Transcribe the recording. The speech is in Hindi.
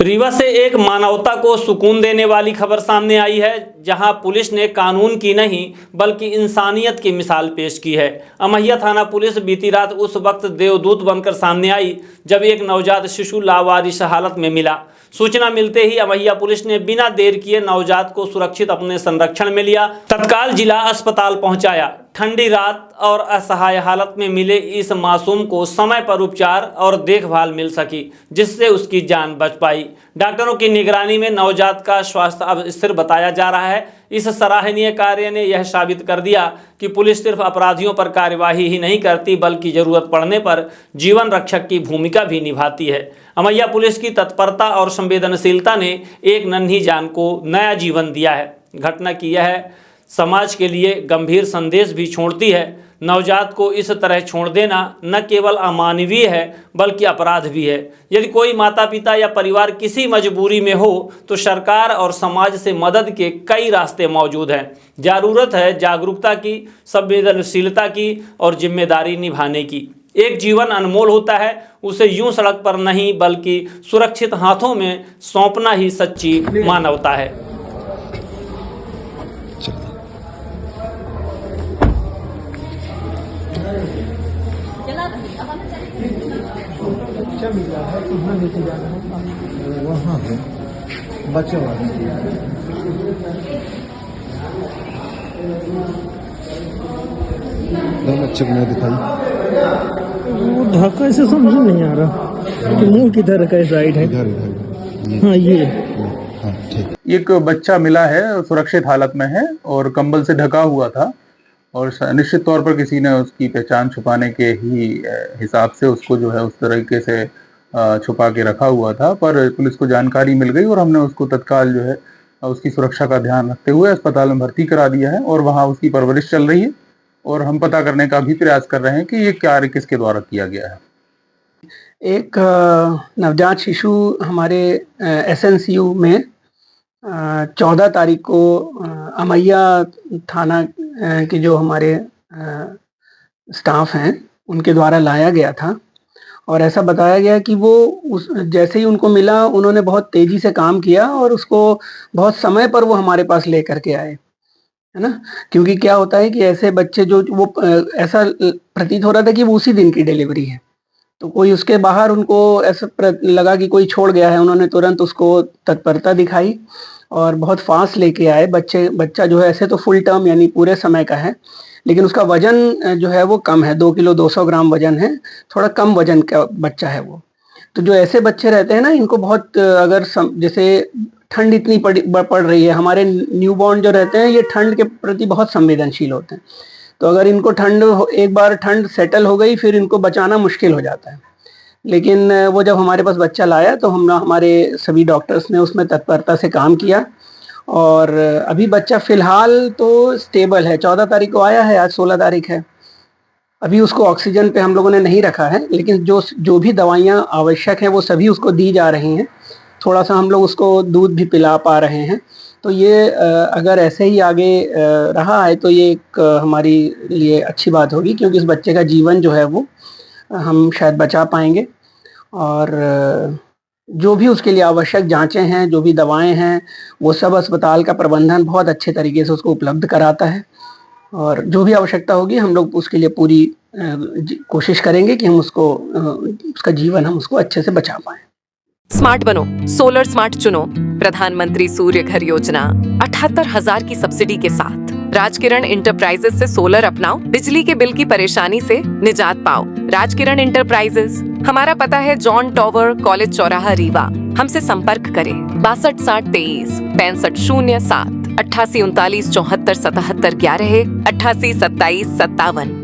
रीवा से एक मानवता को सुकून देने वाली खबर सामने आई है, जहां पुलिस ने कानून की नहीं बल्कि इंसानियत की मिसाल पेश की है। अमैया थाना पुलिस बीती रात उस वक्त देवदूत बनकर सामने आई जब एक नवजात शिशु लावारिस हालत में मिला। सूचना मिलते ही अमैया पुलिस ने बिना देर किए नवजात को सुरक्षित अपने संरक्षण में लिया, तत्काल जिला अस्पताल पहुंचाया। ठंडी रात और असहाय हालत में मिले इस मासूम को समय पर उपचार और देखभाल मिल सकी, जिससे उसकी जान बच पाई। डॉक्टरों की निगरानी में नवजात का स्वास्थ्य अब स्थिर बताया जा रहा है। इस सराहनीय कार्य ने यह साबित कर दिया कि पुलिस सिर्फ अपराधियों पर कार्यवाही ही नहीं करती बल्कि जरूरत पड़ने पर जीवन रक्षक की भूमिका भी निभाती है। अमैया पुलिस की तत्परता और संवेदनशीलता ने एक नन्ही जान को नया जीवन दिया है। घटना की यह समाज के लिए गंभीर संदेश भी छोड़ती है। नवजात को इस तरह छोड़ देना न केवल अमानवीय है बल्कि अपराध भी है। यदि कोई माता पिता या परिवार किसी मजबूरी में हो तो सरकार और समाज से मदद के कई रास्ते मौजूद हैं। जरूरत है जागरूकता की, संवेदनशीलता की और जिम्मेदारी निभाने की। एक जीवन अनमोल होता है, उसे यूं सड़क पर नहीं बल्कि सुरक्षित हाथों में सौंपना ही सच्ची मानवता है। बच्चा मिला है, कहाँ लेके जाना है? वहाँ है बच्चा वाला। बच्चे को नहीं दिखाई, वो ढाका से समझ नहीं आ रहा कि मुंह किधर का साइड है। इधर हाँ ये हाँ ठीक। एक बच्चा मिला है, सुरक्षित हालत में है और कंबल से ढका हुआ था और निश्चित तौर पर किसी ने उसकी पहचान छुपाने के ही हिसाब से उसको जो है उस तरीके से छुपा के रखा हुआ था। पर पुलिस को जानकारी मिल गई और हमने उसको तत्काल जो है उसकी सुरक्षा का ध्यान रखते हुए अस्पताल में भर्ती करा दिया है और वहाँ उसकी परवरिश चल रही है और हम पता करने का भी प्रयास कर रहे हैं कि ये कार्य किसके द्वारा किया गया है। एक नवजात शिशु हमारे एसएनसीयू में 14 तारीख को अमैया थाना के जो हमारे स्टाफ हैं उनके द्वारा लाया गया था और ऐसा बताया गया कि वो जैसे ही उनको मिला उन्होंने बहुत तेजी से काम किया और उसको बहुत समय पर वो हमारे पास लेकर के आए, है ना। क्योंकि क्या होता है कि ऐसे बच्चे जो वो ऐसा प्रतीत हो रहा था कि वो उसी दिन की डिलीवरी है, तो कोई उसके बाहर उनको ऐसा लगा कि कोई छोड़ गया है। उन्होंने तुरंत उसको तत्परता दिखाई और बहुत फास्ट लेके आए। बच्चा जो है ऐसे तो फुल टर्म यानी पूरे समय का है, लेकिन उसका वजन जो है वो कम है, 2 किलो 200 ग्राम वजन है, थोड़ा कम वजन का बच्चा है वो। तो जो ऐसे बच्चे रहते हैं ना, इनको बहुत अगर जैसे ठंड इतनी पड़ रही है, हमारे न्यूबॉर्न जो रहते हैं ये ठंड के प्रति बहुत संवेदनशील होते हैं। तो अगर इनको एक बार ठंड सेटल हो गई फिर इनको बचाना मुश्किल हो जाता है। लेकिन वो जब हमारे पास बच्चा लाया तो हमारे सभी डॉक्टर्स ने उसमें तत्परता से काम किया और अभी बच्चा फिलहाल तो स्टेबल है। 14 तारीख को आया है, आज 16 तारीख है। अभी उसको ऑक्सीजन पे हम लोगों ने नहीं रखा है, लेकिन जो भी दवाइयाँ आवश्यक हैं वो सभी उसको दी जा रही हैं। थोड़ा सा हम लोग उसको दूध भी पिला पा रहे हैं। तो ये अगर ऐसे ही आगे रहा है तो ये एक हमारी लिए अच्छी बात होगी, क्योंकि इस बच्चे का जीवन जो है वो हम शायद बचा पाएंगे। और जो भी उसके लिए आवश्यक जांचें हैं, जो भी दवाएं हैं, वो सब अस्पताल का प्रबंधन बहुत अच्छे तरीके से उसको उपलब्ध कराता है और जो भी आवश्यकता होगी हम लोग उसके लिए पूरी कोशिश करेंगे कि हम उसका जीवन हम उसको अच्छे से बचा पाएं। स्मार्ट बनो, सोलर स्मार्ट चुनो। प्रधानमंत्री सूर्य घर योजना 78,000 की सब्सिडी के साथ राजकिरण इंटरप्राइजेस से सोलर अपनाओ, बिजली के बिल की परेशानी से निजात पाओ। राजकिरण इंटरप्राइजेस, हमारा पता है जॉन टॉवर, कॉलेज चौराहा, रीवा। हमसे संपर्क करें 62 60 23 65 07 88 39 74 77 11 88 27 57।